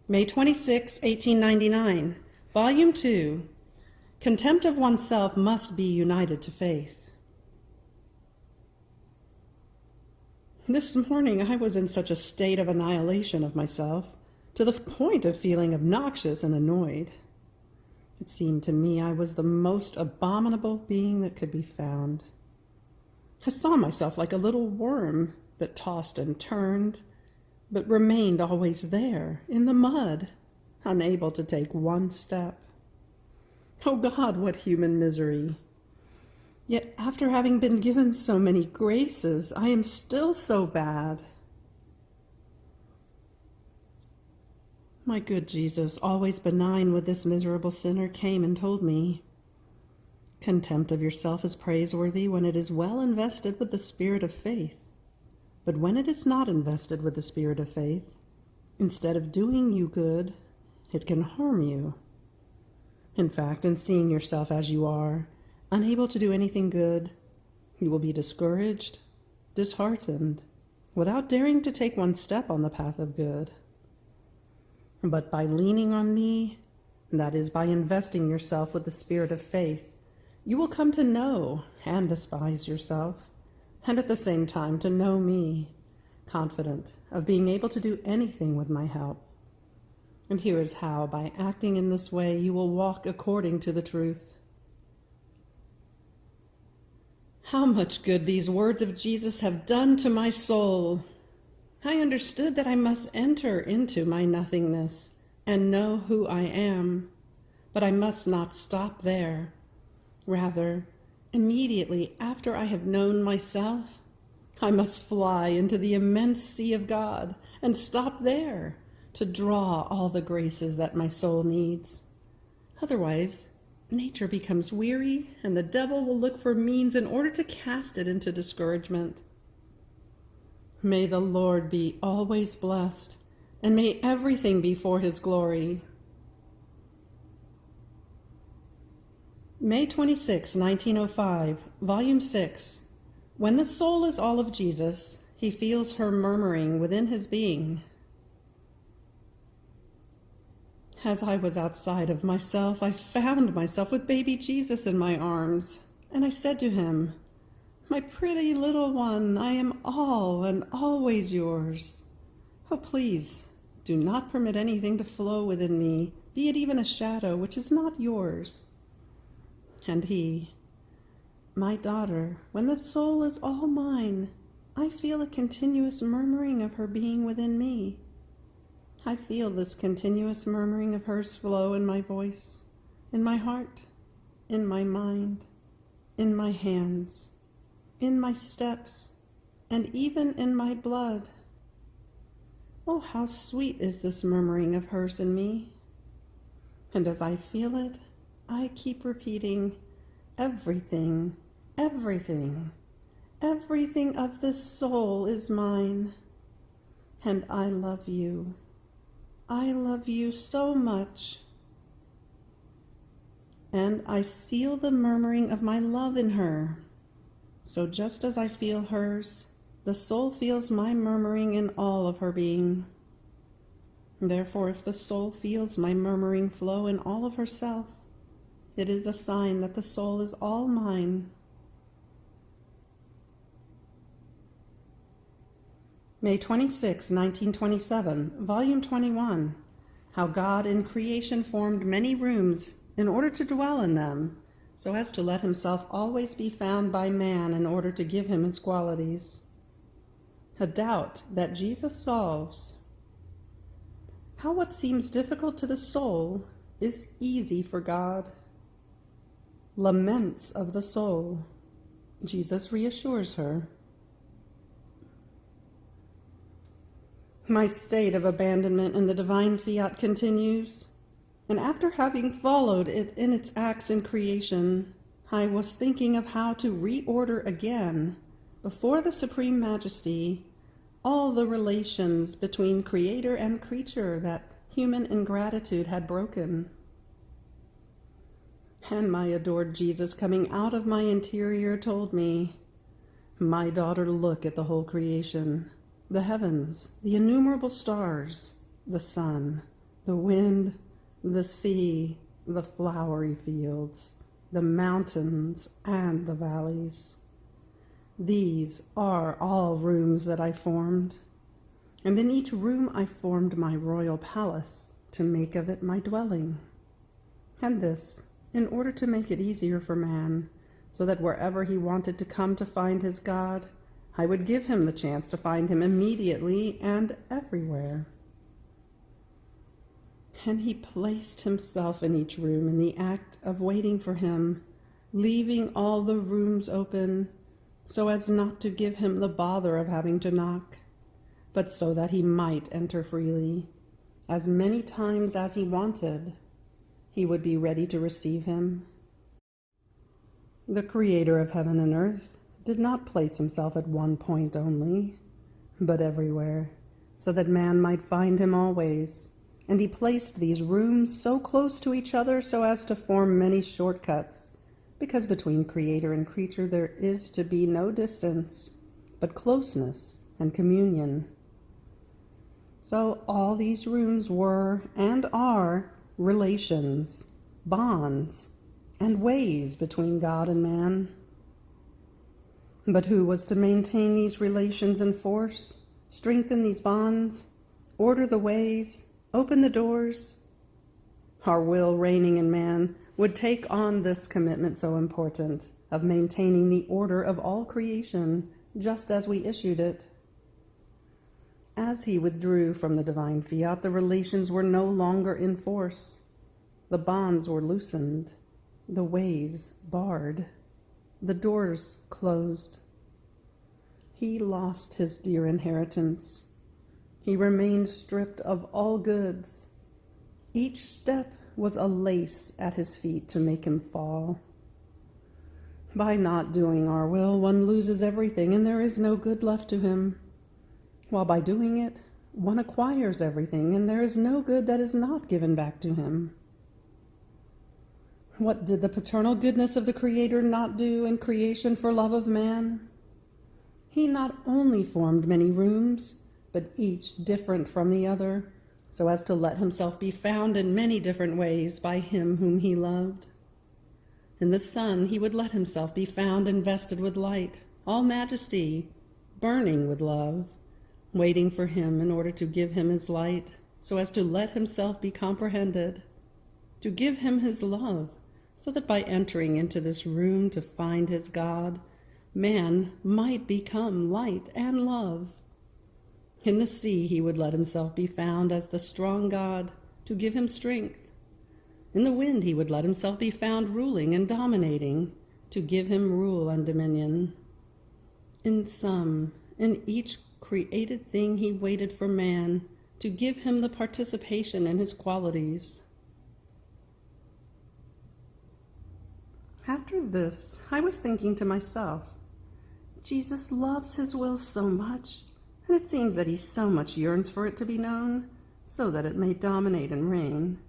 May 26, 1899, Volume 2, Contempt of Oneself Must Be United to Faith. This morning I was in such a state of annihilation of myself, to the point of feeling obnoxious and annoyed. It seemed to me I was the most abominable being that could be found. I saw myself like a little worm that tossed and turned, but remained always there, in the mud, unable to take one step. Oh God, what human misery! Yet after having been given so many graces, I am still so bad. My good Jesus, always benign with this miserable sinner, came and told me, "Contempt of yourself is praiseworthy when it is well invested with the spirit of faith. But when it is not invested with the spirit of faith, instead of doing you good, it can harm you. In fact, in seeing yourself as you are, unable to do anything good, you will be discouraged, disheartened, without daring to take one step on the path of good. But by leaning on me, that is, by investing yourself with the spirit of faith, you will come to know and despise yourself, and at the same time to know me, confident of being able to do anything with my help. And here is how, by acting in this way, you will walk according to the truth." How much good these words of Jesus have done to my soul! I understood that I must enter into my nothingness and know who I am, but I must not stop there. Rather, immediately after I have known myself, I must fly into the immense sea of God and stop there to draw all the graces that my soul needs. Otherwise, nature becomes weary, and the devil will look for means in order to cast it into discouragement. May the Lord be always blessed, and may everything be for his glory. May 26, 1905, Volume 6. When the soul is all of Jesus, he feels her murmuring within his being. As I was outside of myself, I found myself with baby Jesus in my arms, and I said to him, "My pretty little one, I am all and always yours. Oh, please, do not permit anything to flow within me, be it even a shadow, which is not yours." And he, "My daughter, when the soul is all mine, I feel a continuous murmuring of her being within me. I feel this continuous murmuring of hers flow in my voice, in my heart, in my mind, in my hands, in my steps, and even in my blood. Oh, how sweet is this murmuring of hers in me! And as I feel it, I keep repeating, 'Everything, everything, everything of this soul is mine. And I love you. I love you so much.' And I seal the murmuring of my love in her. So just as I feel hers, the soul feels my murmuring in all of her being. Therefore, if the soul feels my murmuring flow in all of herself, it is a sign that the soul is all mine." May 26, 1927, Volume 21, How God in Creation Formed Many Rooms in Order to Dwell in Them, so as to let himself always be found by man in order to give him his qualities. A doubt that Jesus solves. How what seems difficult to the soul is easy for God. Laments of the soul. Jesus reassures her. My state of abandonment in the divine fiat continues, and after having followed it in its acts in creation, I was thinking of how to reorder again, before the Supreme Majesty, all the relations between Creator and creature that human ingratitude had broken. And my adored Jesus, coming out of my interior, told me, "My daughter, look at the whole creation, the heavens, the innumerable stars, the sun, the wind, the sea, the flowery fields, the mountains, and the valleys. These are all rooms that I formed, and in each room I formed my royal palace to make of it my dwelling. And this, in order to make it easier for man, so that wherever he wanted to come to find his God, I would give him the chance to find him immediately and everywhere. And he placed himself in each room in the act of waiting for him, leaving all the rooms open, so as not to give him the bother of having to knock, but so that he might enter freely. As many times as he wanted, he would be ready to receive him. The Creator of heaven and earth did not place himself at one point only, but everywhere, so that man might find him always. And he placed these rooms so close to each other so as to form many shortcuts, because between Creator and creature there is to be no distance, but closeness and communion. So all these rooms were and are relations, bonds, and ways between God and man. But who was to maintain these relations and force, strengthen these bonds, order the ways, open the doors? Our will reigning in man would take on this commitment so important of maintaining the order of all creation just as we issued it. As he withdrew from the divine fiat, the relations were no longer in force. The bonds were loosened, the ways barred, the doors closed. He lost his dear inheritance. He remained stripped of all goods. Each step was a lace at his feet to make him fall. By not doing our will, one loses everything, and there is no good left to him. While by doing it, one acquires everything, and there is no good that is not given back to him. What did the paternal goodness of the Creator not do in creation for love of man? He not only formed many rooms, but each different from the other, so as to let himself be found in many different ways by him whom he loved. In the sun he would let himself be found invested with light, all majesty, burning with love, waiting for him in order to give him his light, so as to let himself be comprehended, to give him his love, so that by entering into this room to find his God, man might become light and love. In the sea he would let himself be found as the strong God, to give him strength. In the wind he would let himself be found ruling and dominating, to give him rule and dominion. In each created thing he waited for man, to give him the participation in his qualities. After this, I was thinking to myself, Jesus loves his will so much, and it seems that he so much yearns for it to be known, so that it may dominate and reign.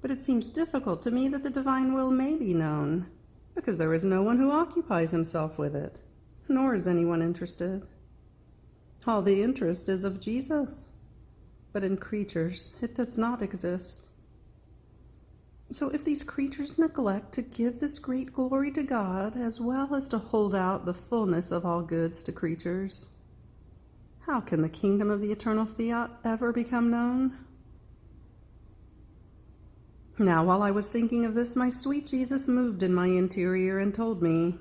But it seems difficult to me that the divine will may be known, because there is no one who occupies himself with it, nor is anyone interested. All the interest is of Jesus, but in creatures it does not exist. So if these creatures neglect to give this great glory to God, as well as to hold out the fullness of all goods to creatures, how can the kingdom of the eternal fiat ever become known? Now, while I was thinking of this, my sweet Jesus moved in my interior and told me,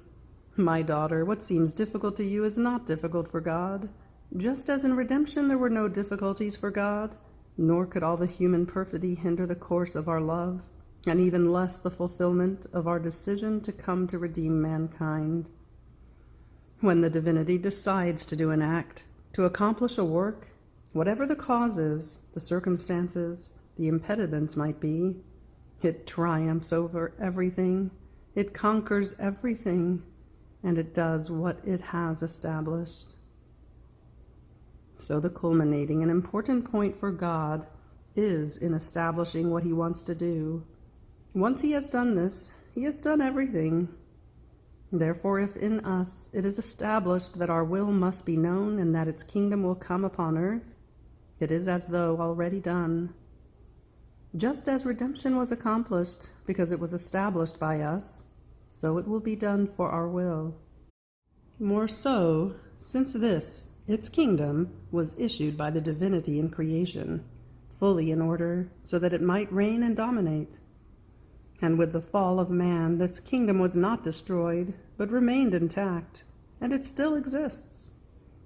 "My daughter, what seems difficult to you is not difficult for God. Just as in redemption there were no difficulties for God, nor could all the human perfidy hinder the course of our love, and even less the fulfillment of our decision to come to redeem mankind. When the divinity decides to do an act, to accomplish a work, whatever the causes, the circumstances, the impediments might be, it triumphs over everything, it conquers everything, and it does what it has established. So the culminating and important point for God is in establishing what he wants to do. Once he has done this, he has done everything. Therefore, if in us it is established that our will must be known and that its kingdom will come upon earth, it is as though already done. Just as redemption was accomplished because it was established by us, so it will be done for our will. More so, since this, its kingdom, was issued by the divinity in creation, fully in order, so that it might reign and dominate. And with the fall of man, this kingdom was not destroyed, but remained intact, and it still exists,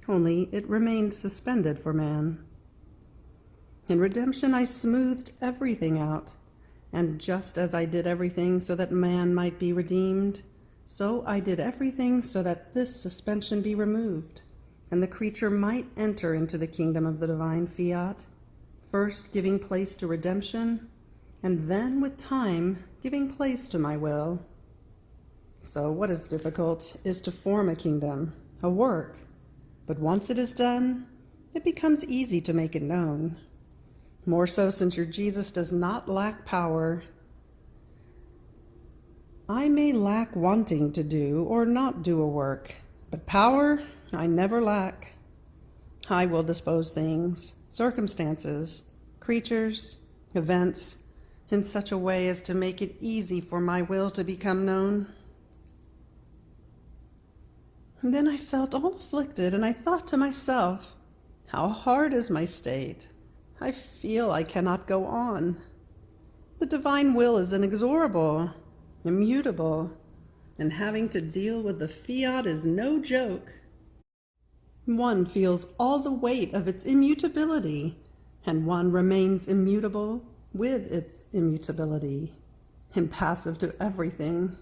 only it remained suspended for man. In redemption I smoothed everything out, and just as I did everything so that man might be redeemed, so I did everything so that this suspension be removed, and the creature might enter into the kingdom of the divine fiat, first giving place to redemption, and then with time giving place to my will. So what is difficult is to form a kingdom, a work, but once it is done, it becomes easy to make it known. More so since your Jesus does not lack power. I may lack wanting to do or not do a work, but power I never lack. I will dispose things, circumstances, creatures, events, in such a way as to make it easy for my will to become known. And then I felt all afflicted, and I thought to myself, how hard is my state. I feel I cannot go on. The divine will is inexorable, immutable, and having to deal with the fiat is no joke. One feels all the weight of its immutability, and one remains immutable with its immutability, impassive to everything.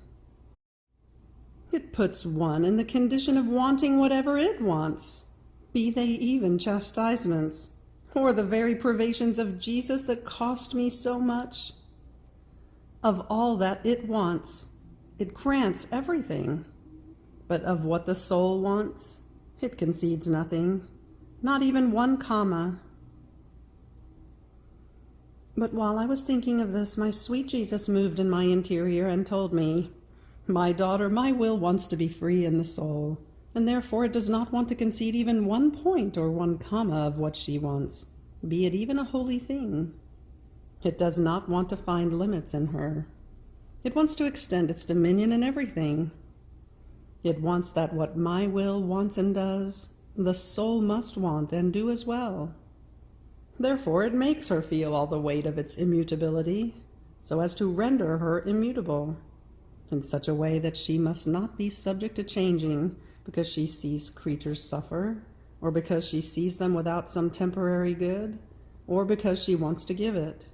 It puts one in the condition of wanting whatever it wants, be they even chastisements, or the very privations of Jesus that cost me so much. Of all that it wants, it grants everything, but of what the soul wants, it concedes nothing, not even one comma. But while I was thinking of this, my sweet Jesus moved in my interior and told me, "My daughter, my will wants to be free in the soul, and therefore it does not want to concede even one point or one comma of what she wants, be it even a holy thing. It does not want to find limits in her. It wants to extend its dominion in everything. It wants that what my will wants and does, the soul must want and do as well. Therefore it makes her feel all the weight of its immutability, so as to render her immutable, in such a way that she must not be subject to changing because she sees creatures suffer, or because she sees them without some temporary good, or because she wants to give it.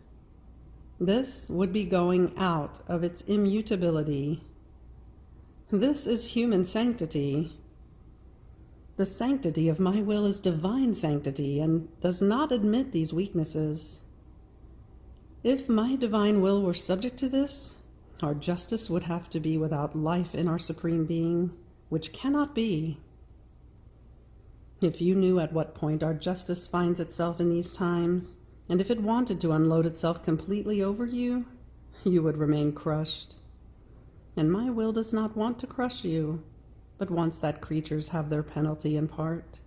This would be going out of its immutability. This is human sanctity. The sanctity of my will is divine sanctity and does not admit these weaknesses. If my divine will were subject to this, our justice would have to be without life in our supreme being, which cannot be. If you knew at what point our justice finds itself in these times, and if it wanted to unload itself completely over you, you would remain crushed. And my will does not want to crush you, but wants that creatures have their penalty in part,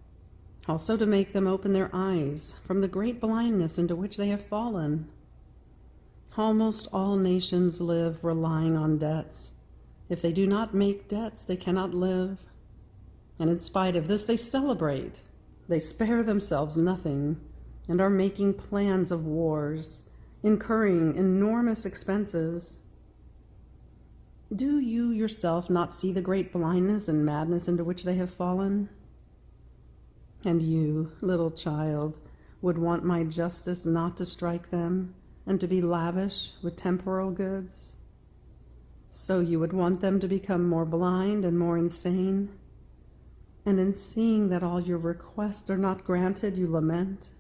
also to make them open their eyes from the great blindness into which they have fallen. Almost all nations live relying on debts. If they do not make debts, they cannot live. And in spite of this, they celebrate. They spare themselves nothing, and are making plans of wars, incurring enormous expenses. Do you yourself not see the great blindness and madness into which they have fallen? And you, little child, would want my justice not to strike them, and to be lavish with temporal goods? So you would want them to become more blind and more insane? And in seeing that all your requests are not granted, you lament?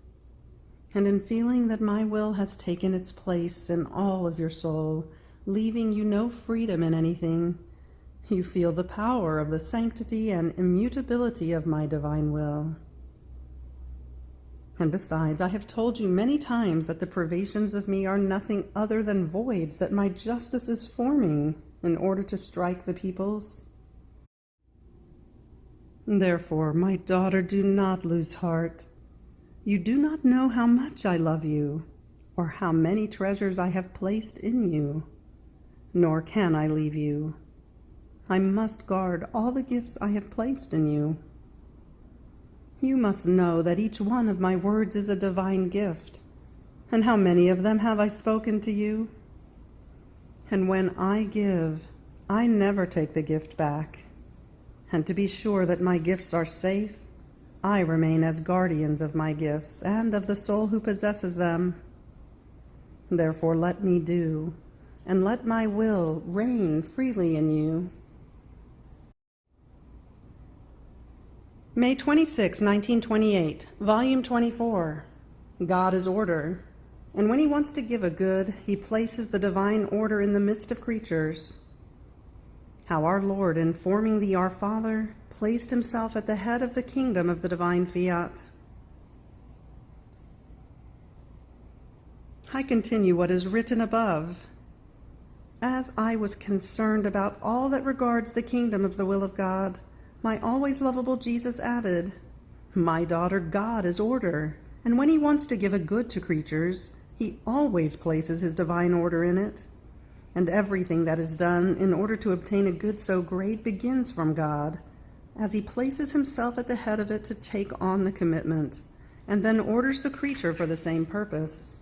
And in feeling that my will has taken its place in all of your soul, leaving you no freedom in anything, you feel the power of the sanctity and immutability of my divine will. And besides, I have told you many times that the privations of me are nothing other than voids that my justice is forming in order to strike the peoples. Therefore, my daughter, do not lose heart. You do not know how much I love you. or how many treasures I have placed in you, nor can I leave you. I must guard all the gifts I have placed in you. You must know that each one of my words is a divine gift. And how many of them have I spoken to you? And when I give, I never take the gift back. And to be sure that my gifts are safe, I remain as guardians of my gifts and of the soul who possesses them. Therefore let me do, and let my will reign freely in you. May 26, 1928, Volume 24. God is order, and when he wants to give a good, he places the divine order in the midst of creatures. How our Lord, in forming the Our Father, placed himself at the head of the kingdom of the divine Fiat. I continue what is written above. As I was concerned about all that regards the kingdom of the will of God, my always lovable Jesus added, "My daughter, God is order, and when he wants to give a good to creatures, he always places his divine order in it. And everything that is done in order to obtain a good so great begins from God, as he places himself at the head of it to take on the commitment, and then orders the creature for the same purpose.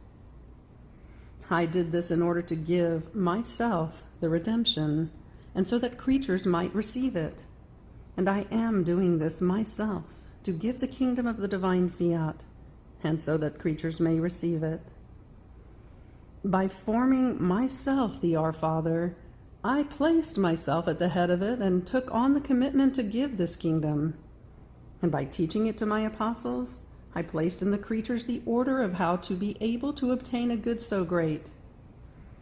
I did this in order to give myself the redemption, and so that creatures might receive it. And I am doing this myself to give the kingdom of the divine Fiat, and so that creatures may receive it. By forming myself the Our Father, I placed myself at the head of it and took on the commitment to give this kingdom. And by teaching it to my apostles, I placed in the creatures the order of how to be able to obtain a good so great.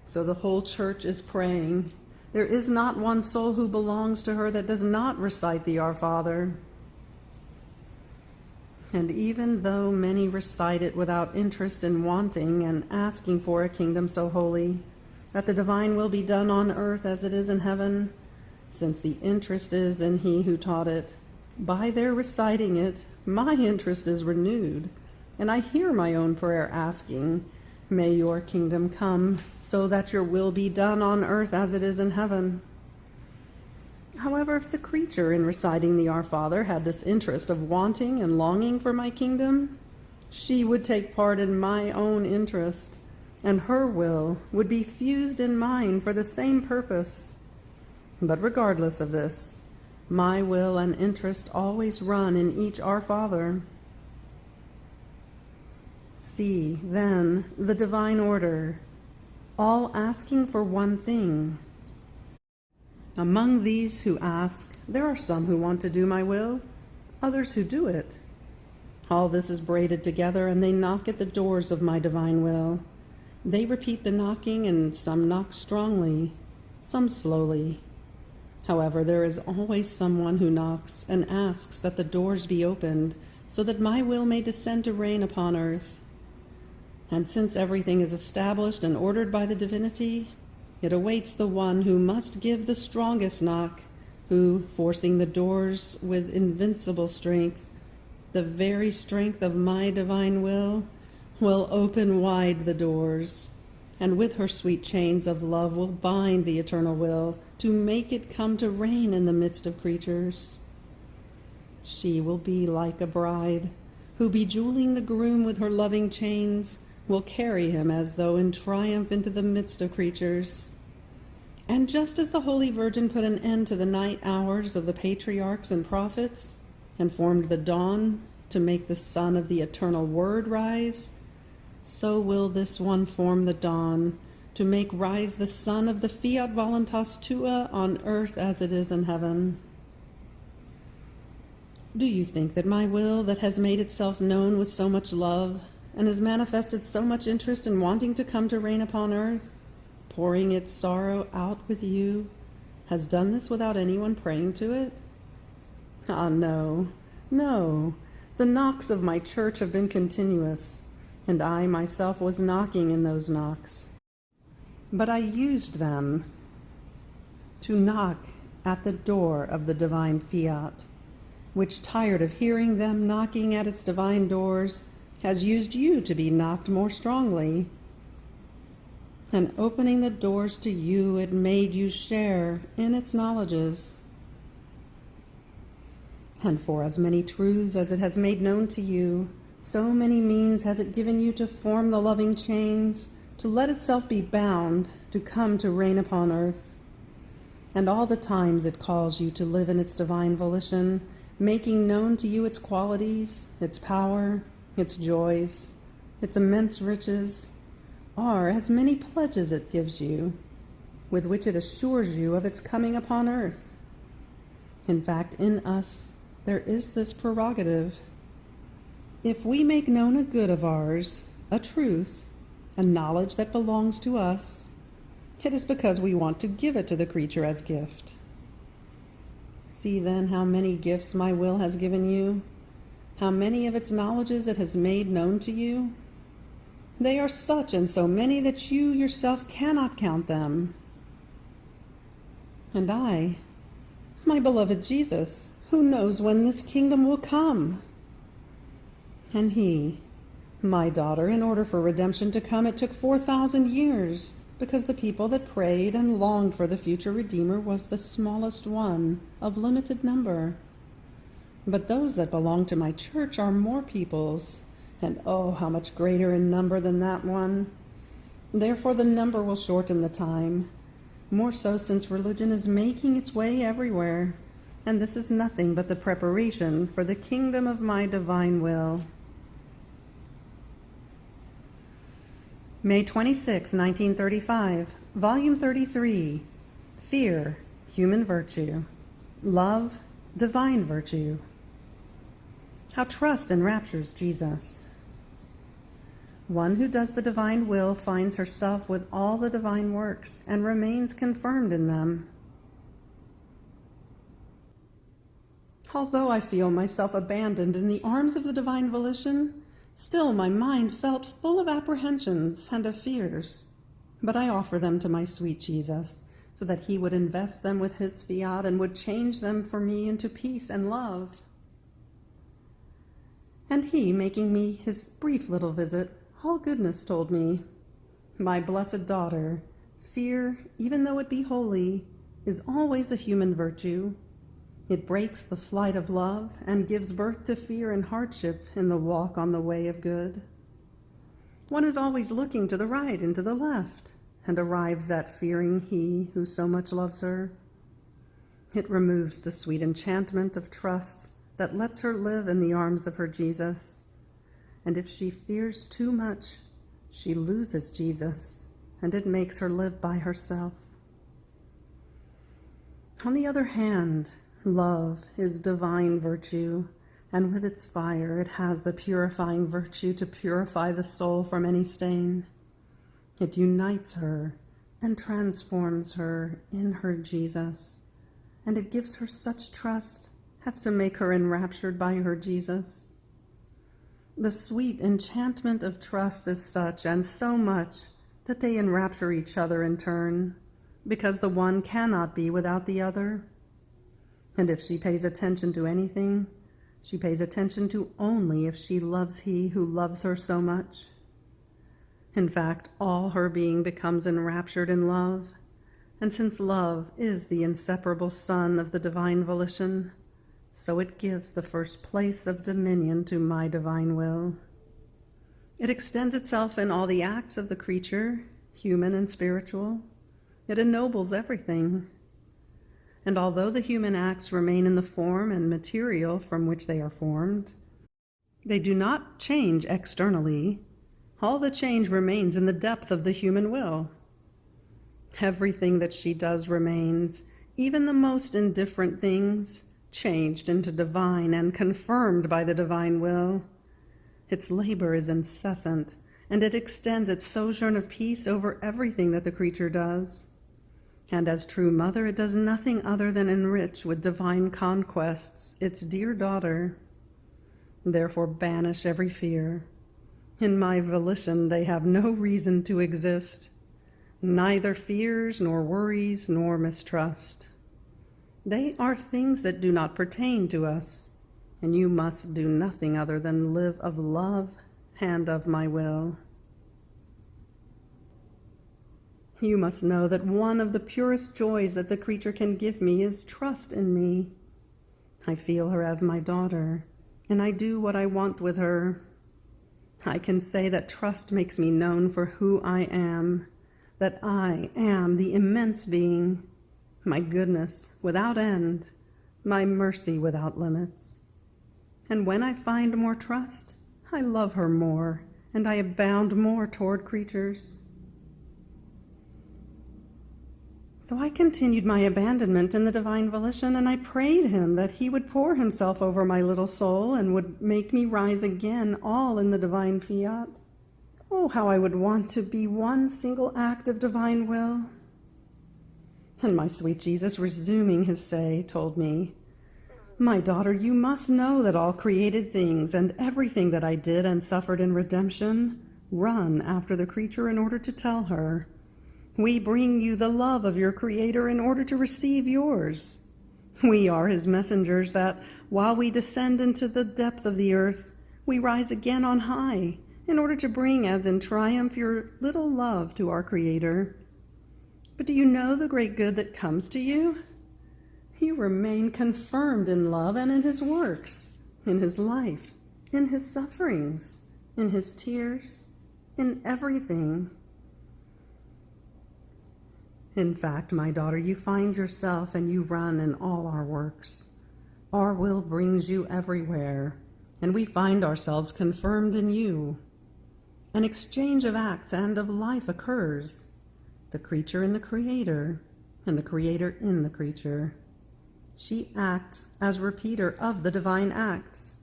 So the whole church is praying. There is not one soul who belongs to her that does not recite the Our Father. And even though many recite it without interest in wanting and asking for a kingdom so holy, that the divine will be done on earth as it is in heaven, since the interest is in he who taught it, by their reciting it, my interest is renewed, and I hear my own prayer asking, "May your kingdom come, so that your will be done on earth as it is in heaven." However, if the creature in reciting the Our Father had this interest of wanting and longing for my kingdom, she would take part in my own interest, and her will would be fused in mine for the same purpose. But regardless of this, my will and interest always run in each Our Father. See, then, the divine order, all asking for one thing. Among these who ask, there are some who want to do my will, others who do it. All this is braided together, and they knock at the doors of my divine will. They repeat the knocking, and some knock strongly, some slowly. However, there is always someone who knocks and asks that the doors be opened, so that my will may descend to reign upon earth. And since everything is established and ordered by the divinity, it awaits the one who must give the strongest knock, who, forcing the doors with invincible strength, the very strength of my divine will open wide the doors, and with her sweet chains of love will bind the eternal will to make it come to reign in the midst of creatures. She will be like a bride, who, bejeweling the groom with her loving chains, will carry him as though in triumph into the midst of creatures. And just as the Holy Virgin put an end to the night hours of the patriarchs and prophets, and formed the dawn to make the sun of the eternal Word rise, so will this one form the dawn to make rise the sun of the Fiat Voluntas Tua on earth as it is in heaven. Do you think that my will, that has made itself known with so much love, and has manifested so much interest in wanting to come to reign upon earth, pouring its sorrow out with you, has done this without anyone praying to it? Ah, no, no. The knocks of my church have been continuous, and I myself was knocking in those knocks. But I used them to knock at the door of the divine Fiat, which, tired of hearing them knocking at its divine doors, has used you to be knocked more strongly, and opening the doors to you, it made you share in its knowledges. And for as many truths as it has made known to you, so many means has it given you to form the loving chains, to let itself be bound, to come to reign upon earth. And all the times it calls you to live in its divine volition, making known to you its qualities, its power, its joys, its immense riches, are as many pledges it gives you, with which it assures you of its coming upon earth. In fact, in us there is this prerogative. If we make known a good of ours, a truth, a knowledge that belongs to us, it is because we want to give it to the creature as gift. See then how many gifts my will has given you, how many of its knowledges it has made known to you. They are such and so many that you yourself cannot count them. And I, my beloved Jesus, who knows when this kingdom will come? And he, my daughter, in order for redemption to come, it took 4,000 years, because the people that prayed and longed for the future Redeemer was the smallest one of limited number. But those that belong to my church are more peoples, and oh, how much greater in number than that one. Therefore the number will shorten the time, more so since religion is making its way everywhere, and this is nothing but the preparation for the kingdom of my divine will. May 26, 1935, Volume 33, Fear, Human Virtue, Love, Divine Virtue. How trust enraptures Jesus. One who does the divine will finds herself with all the divine works and remains confirmed in them. Although I feel myself abandoned in the arms of the divine volition, still my mind felt full of apprehensions and of fears. But I offer them to my sweet Jesus, so that he would invest them with his fiat and would change them for me into peace and love. And he, making me his brief little visit, all goodness told me, my blessed daughter, fear, even though it be holy, is always a human virtue. It breaks the flight of love and gives birth to fear and hardship in the walk on the way of good. One is always looking to the right and to the left, and arrives at fearing he who so much loves her. It removes the sweet enchantment of trust that lets her live in the arms of her Jesus. And if she fears too much, she loses Jesus, and it makes her live by herself. On the other hand, love is divine virtue, and with its fire it has the purifying virtue to purify the soul from any stain. It unites her and transforms her in her Jesus, and it gives her such trust as to make her enraptured by her Jesus. The sweet enchantment of trust is such and so much that they enrapture each other in turn, because the one cannot be without the other. And if she pays attention to anything, she pays attention to only if she loves he who loves her so much. In fact, all her being becomes enraptured in love, and since love is the inseparable son of the divine volition, so it gives the first place of dominion to my divine will. It extends itself in all the acts of the creature, human and spiritual. It ennobles everything. And although the human acts remain in the form and material from which they are formed, they do not change externally. All the change remains in the depth of the human will. Everything that she does remains, even the most indifferent things, changed into divine and confirmed by the divine will. Its labor is incessant, and it extends its sojourn of peace over everything that the creature does. And as true mother, it does nothing other than enrich with divine conquests its dear daughter. Therefore banish every fear. In my volition they have no reason to exist, neither fears nor worries nor mistrust. They are things that do not pertain to us, and you must do nothing other than live of love and of my will. You must know that one of the purest joys that the creature can give me is trust in me. I feel her as my daughter, and I do what I want with her. I can say that trust makes me known for who I am, that I am the immense being, my goodness without end, my mercy without limits. And when I find more trust, I love her more, and I abound more toward creatures. So I continued my abandonment in the divine volition, and I prayed him that he would pour himself over my little soul and would make me rise again, all in the divine fiat. Oh, how I would want to be one single act of divine will. And my sweet Jesus, resuming his say, told me, "My daughter, you must know that all created things and everything that I did and suffered in redemption run after the creature in order to tell her, 'We bring you the love of your Creator in order to receive yours.' We are his messengers that, while we descend into the depth of the earth, we rise again on high in order to bring as in triumph your little love to our Creator. But do you know the great good that comes to you? You remain confirmed in love and in his works, in his life, in his sufferings, in his tears, in everything. In fact, my daughter, you find yourself and you run in all our works. Our will brings you everywhere, and we find ourselves confirmed in you. An exchange of acts and of life occurs, the creature in the Creator, and the Creator in the creature. She acts as repeater of the divine acts.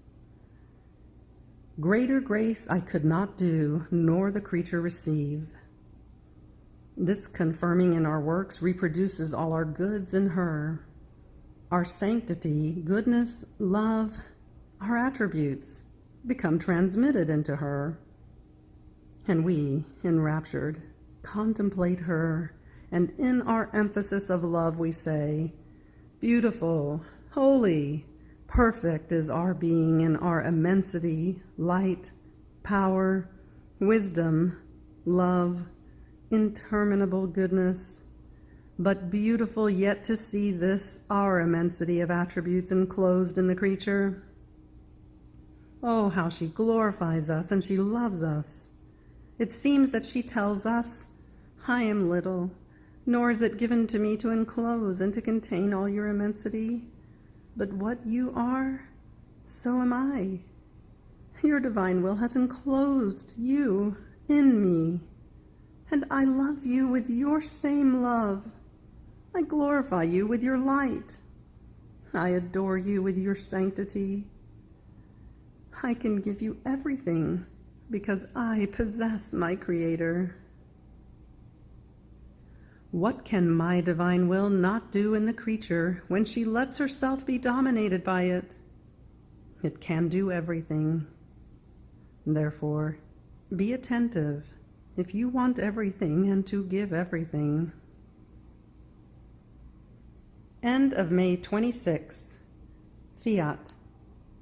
Greater grace I could not do, nor the creature receive. This confirming in our works reproduces all our goods in her. Our sanctity, goodness, love, our attributes become transmitted into her. And we, enraptured, contemplate her, and in our emphasis of love we say, "Beautiful, holy, perfect is our being in our immensity, light, power, wisdom, love, interminable goodness, but beautiful yet to see this our immensity of attributes enclosed in the creature. Oh, how she glorifies us and she loves us. It seems that she tells us, 'I am little, nor is it given to me to enclose and to contain all your immensity, but what you are, so am I. Your divine will has enclosed you in me, and I love you with your same love. I glorify you with your light. I adore you with your sanctity. I can give you everything because I possess my Creator. What can my divine will not do in the creature when she lets herself be dominated by it? It can do everything. Therefore, be attentive if you want everything and to give everything." End of May 26. Fiat.